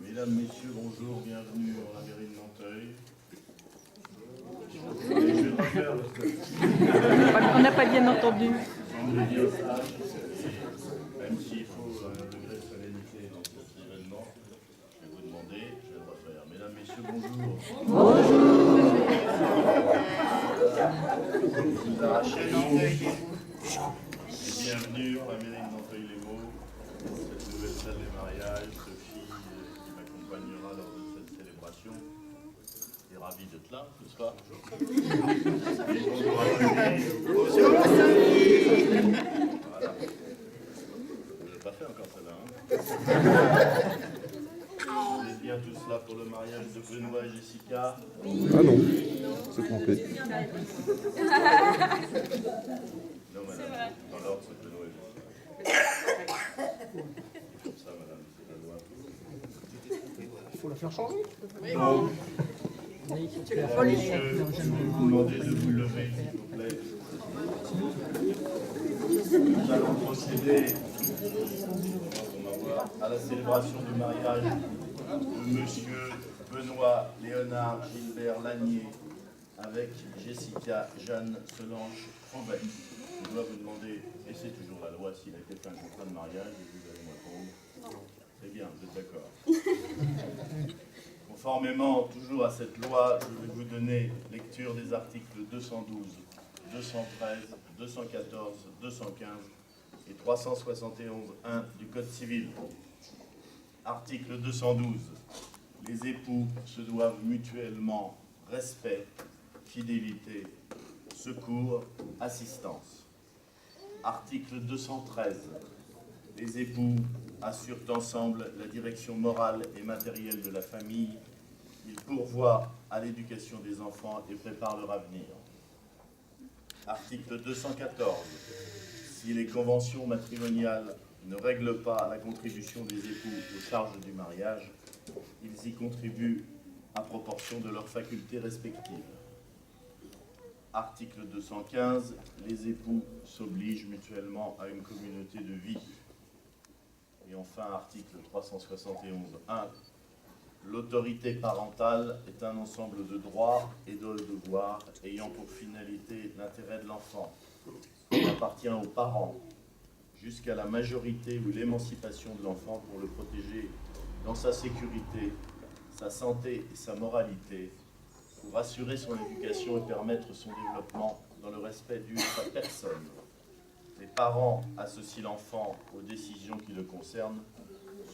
Mesdames, Messieurs, bonjour, bienvenue dans la mairie de Nanteuil. On n'a pas bien entendu. Même s'il faut un degré de solennité dans cet événement, je vais vous demander, je vais le refaire. Mesdames, Messieurs, bonjour. Bonjour. Vous arrachez Nanteuil. Bienvenue dans la mairie de Nanteuil-les-Maux, cette nouvelle salle des mariages, Sophie qui m'accompagnera lors de cette célébration. Et ravi d'être là ce soir. Bonjour à tous. Voilà. Vous n'avez pas fait encore celle-là, hein? Vous êtes bien tous là pour le mariage de Benoît et Jessica? Ah non, c'est trompé. Non, madame. Dans l'ordre, c'est Benoît et Jessica. Comme ça, madame, c'est la loi. Il faut la faire changer. Non. Messieurs, je vais vous demander de vous lever, s'il vous plaît. Nous allons procéder à la célébration du mariage de Monsieur Benoît Léonard Gilbert Lagnier avec Jessica Jeanne Solange Fauvet. Je dois vous demander, et c'est toujours la loi, s'il a été fait un contrat de mariage, et vous allez me répondre. C'est bien, vous êtes d'accord. Conformément toujours à cette loi, je vais vous donner lecture des articles 212, 213, 214, 215 et 371.1 du Code civil. Article 212. Les époux se doivent mutuellement respect, fidélité, secours, assistance. Article 213. Les époux assurent ensemble la direction morale et matérielle de la famille. Ils pourvoient à l'éducation des enfants et préparent leur avenir. Article 214. Si les conventions matrimoniales ne règlent pas la contribution des époux aux charges du mariage, ils y contribuent à proportion de leurs facultés respectives. Article 215. Les époux s'obligent mutuellement à une communauté de vie. Et enfin, article 371.1, l'autorité parentale est un ensemble de droits et de devoirs ayant pour finalité l'intérêt de l'enfant. Il appartient aux parents, jusqu'à la majorité ou l'émancipation de l'enfant, pour le protéger dans sa sécurité, sa santé et sa moralité, pour assurer son éducation et permettre son développement dans le respect de sa personne. Les parents associent l'enfant aux décisions qui le concernent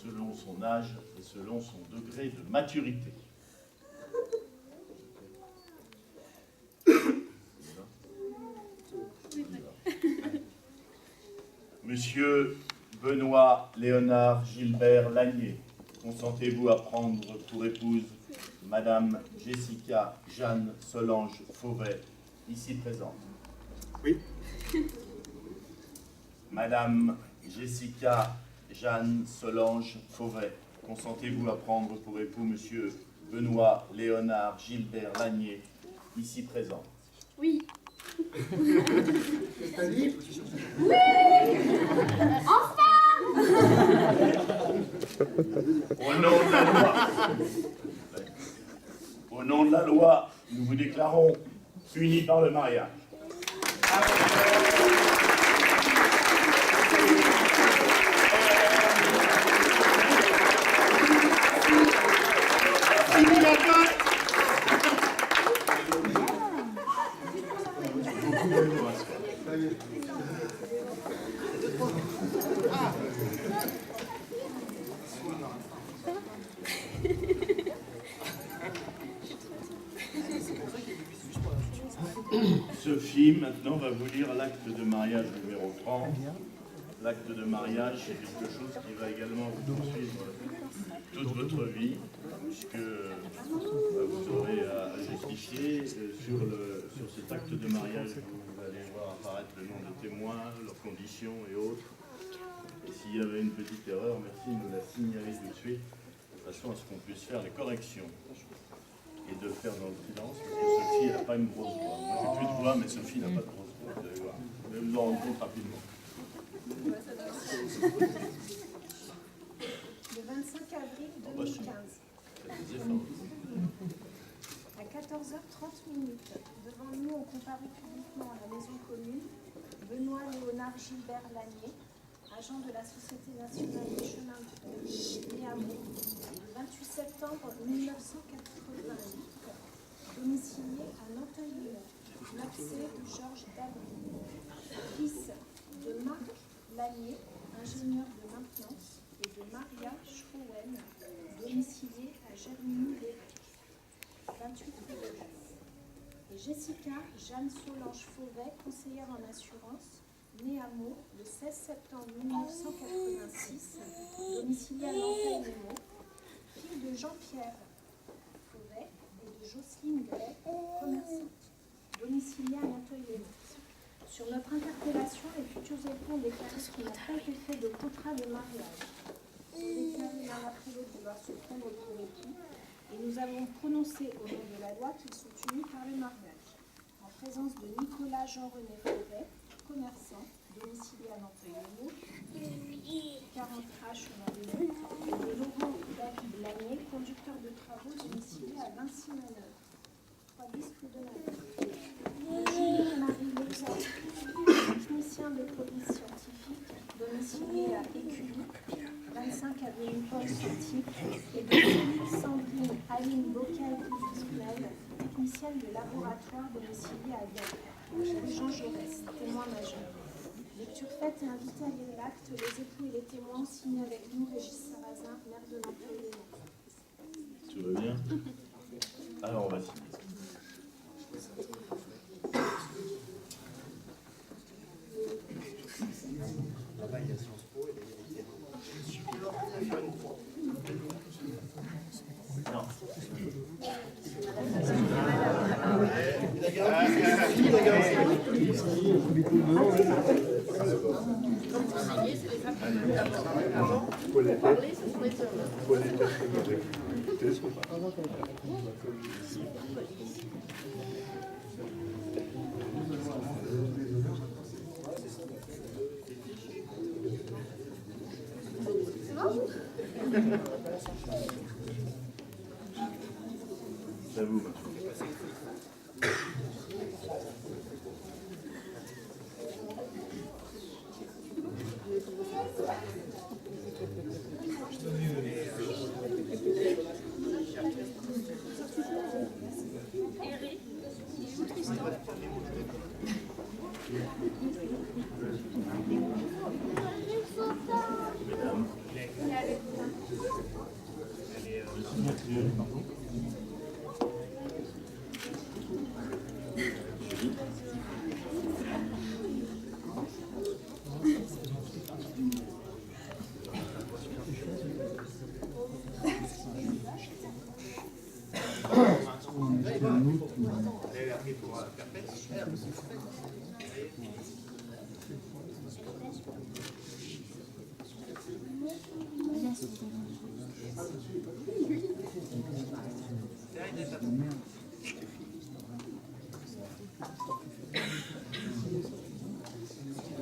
selon son âge et selon son degré de maturité. Monsieur Benoît Léonard Gilbert Lagnier, consentez-vous à prendre pour épouse Madame Jessica Jeanne Solange Fauvet, ici présente? Oui. Madame Jessica Jeanne Solange Fauvet, consentez-vous à prendre pour époux Monsieur Benoît Léonard Gilbert Lagnier, ici présent? Oui. C'est-à-dire? Oui. Enfin. Au nom de la loi, au nom de la loi, nous vous déclarons unis par le mariage. Sophie, maintenant, va vous lire l'acte de mariage numéro 30. L'acte de mariage, c'est quelque chose qui va également vous poursuivre toute votre vie, puisque vous aurez à justifier sur cet acte de mariage. Vous allez voir apparaître le nom des témoins, leurs conditions et autres. Et s'il y avait une petite erreur, merci de nous la signaler tout de suite, de façon à ce qu'on puisse faire les corrections. et de faire dans le silence, parce que Sophie, elle n'a pas une grosse voix. Moi, j'ai plus de voix, mais Sophie n'a pas de grosse voix. Vous allez voir. Vous allez vous en rendre compte rapidement. Le 25 avril Oh, bah, 2015, Faites des efforts. à 14h30, devant nous ont comparu publiquement à la maison commune Benoît Léonard Gilbert Lanier, agent de la Société nationale des chemins de fer, né à Meaux, le 28 septembre 1988, domicilié à Nanteuil-les-Monts, Maxé de Georges Dabry, fils de Marc Lanier, ingénieur de maintenance, et de Maria Schroen, domiciliée à Germigny-les-Rec, 28 rue de Jesse. Et Jessica Jeanne Solange Fauvet, conseillère en assurance, née à Meaux le 16 septembre 1986, domiciliée à Nanteuil-les-Monts, fille de Jean-Pierre Fauvet et de Jocelyne Gray, commerçante, domiciliée à Nanteuil-les-Monts. Sur notre interpellation, les futurs époux ont déclaré qu'il n'a pas été fait de contrat de mariage. Ils ont déclaré l'un après l'autre vouloir se prendre pour époux, et nous avons prononcé au nom de la loi qu'ils sont unis par le mariage, en présence de Nicolas Jean-René Fauvet, commerçant, domicilié à Nanteuil-les-Monts, 40A chemin de Lyon, et de Laurent David Lanier, conducteur de travaux, domicilié à Vincy-Manœuvre, 310 rue de Manœuvre. Julie-Marie Leclerc, technicien de police scientifique, domicilié à Écully, 25 avenue Paul Scientifique, et de Sandrine Aline Bocquet-Ducnel, technicienne de laboratoire, domiciliée à Vienne, Jean Jaurès, témoin majeur. Lecture faite et invité à lire l'acte, les époux et les témoins signent avec nous Régis Sarrazin, maire de Nanteuil-les-Monts. Tout va bien? Alors, on va signer. Non. C'est à vous maintenant. Mesdames.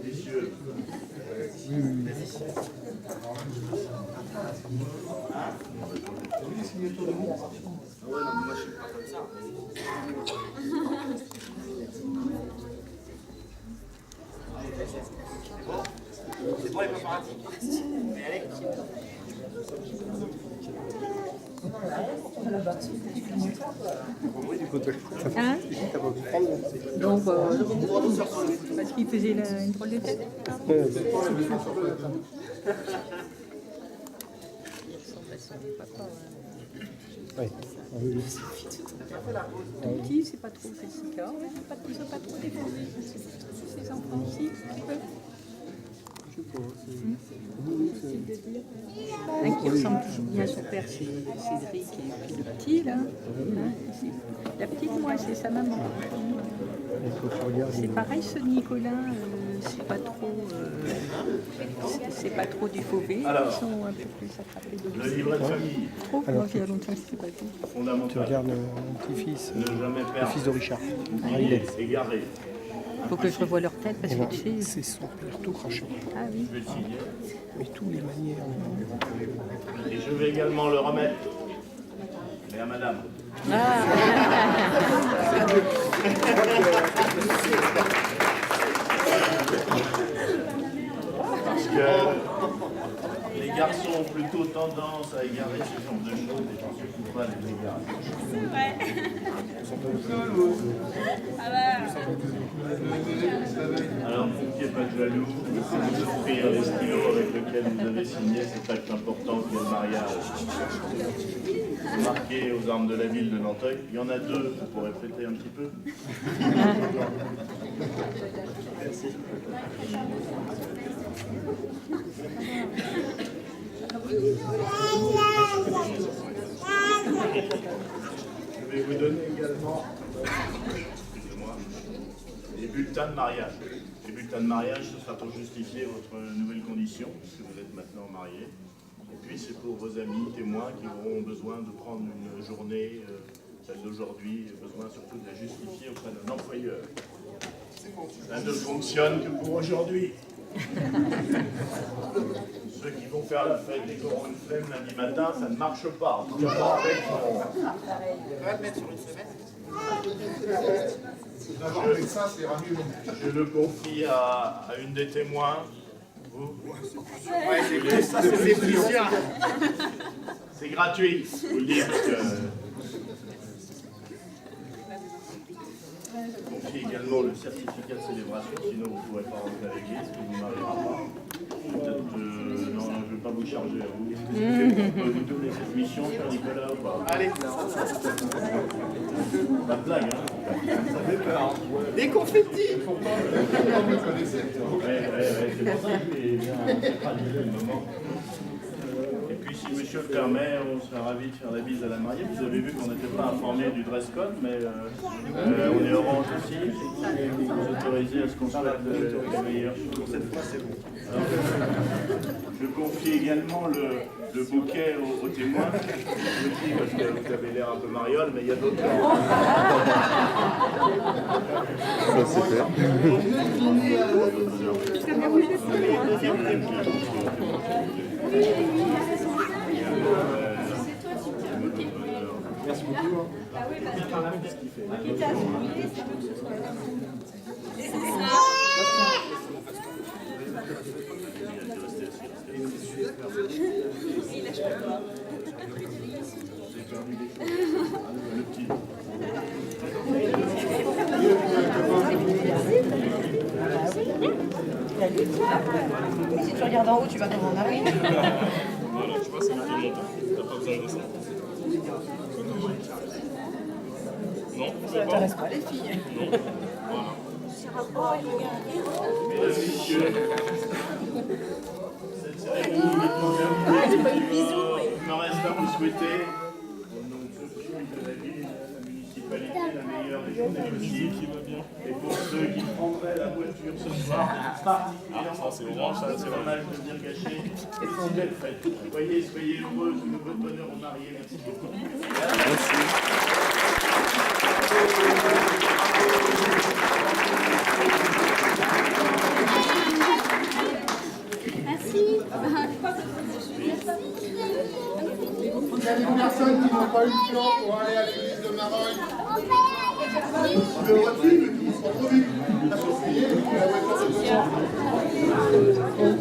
Messieurs. C'est bon les paparazzi. Allez. Hein? Donc, parce qu'il faisait une drôle de tête. Ton petit, c'est pas trop Jessica, ils sont pas trop défendus. Ses enfants aussi, un petit peu. Un qui ressemble bien à son père, c'est Cédric, et puis le petit, là. Hein, la petite, moi, c'est sa maman. C'est pareil, ce Nicolas, c'est pas trop du Fauvet. Ils sont un peu plus attrapés de Le livret de famille, trop. Moi, il y a longtemps que je ne sais pas tout. fondamental. Tu regardes mon petit-fils, Ne jamais le perdre, fils de Richard. oublier, égarer. Il faut que je revoie leur tête parce Eh que ben, tu sais. c'est son père tout craché. Ah oui. Je vais le signer. Mais tous les manières. Et je vais également le remettre. Mais à madame. Parce que les garçons ont plutôt tendance à égarer ce genre de choses et j'en suis coupable de l'égarer. C'est vrai. Alors, pour qu'il n'y ait pas de jaloux, vous offrir les stylos avec lesquels vous avez signé cet acte important qui est le mariage. Marqué aux armes de la ville de Nanteuil. Il y en a deux, vous pourrez prêter un petit peu. Merci. Je vais vous donner également, excusez-moi, des bulletins de mariage. Les bulletins de mariage, ce sera pour justifier votre nouvelle condition, puisque vous êtes maintenant marié. Et puis c'est pour vos amis, témoins, qui auront besoin de prendre une journée, celle d'aujourd'hui, besoin surtout de la justifier auprès d'un employeur. Ça ne fonctionne que pour aujourd'hui. Ceux qui vont faire la fête et qui auront une flemme lundi matin, ça ne marche pas. On va le mettre sur une semaine. Je le confie à une des témoins. Vous. Ouais, ça c'est plus sûr. C'est gratuit, je vous le dis, parce que... Je confie également le certificat de célébration, sinon vous ne pourrez pas rentrer à l'église, qui ne vous mariera pas. Peut-être que... non, je ne vais pas vous charger à vous. Vous doublez cette mission, cher Nicolas, ou pas? Allez. Pas de blague, hein. Ça fait peur. Hein. Des confettis. Ouais, c'est pour ça que je vais bien traduire le moment. Et puis si monsieur le permet, on serait ravis de faire la bise à la mariée. Vous avez vu qu'on n'était pas informé du dress code, mais on est orange aussi. Vous autorisez à ce qu'on soit les meilleurs. Cette fois, c'est bon. Alors, je confie également le bouquet aux témoins. Je le dis parce que vous avez l'air un peu mariole, mais il y a d'autres. Ça, c'est clair. Merci beaucoup. Si tu regardes en haut, tu vas comme en arrière. Voilà, tu vois, c'est un peu longtemps. T'as pas besoin de ça. Non, Ça n'intéresse pas les filles. non. Voilà. Mesdames, messieurs, cette cérémonie maintenant terminée. Il me reste à vous souhaiter, au nom de ceux de la ville, la municipalité, la meilleure des journées possibles. Et pour ceux qui prendraient la voiture ce soir, particulièrement c'est dommage de dire gâché, et si belle fête. Soyez heureux, que votre bonheur au marié. Merci beaucoup. Merci. Il y a des personnes qui n'ont pas eu le plan pour aller à l'église de Marolles. Le retire, mais qui sont trop vite. La voiture de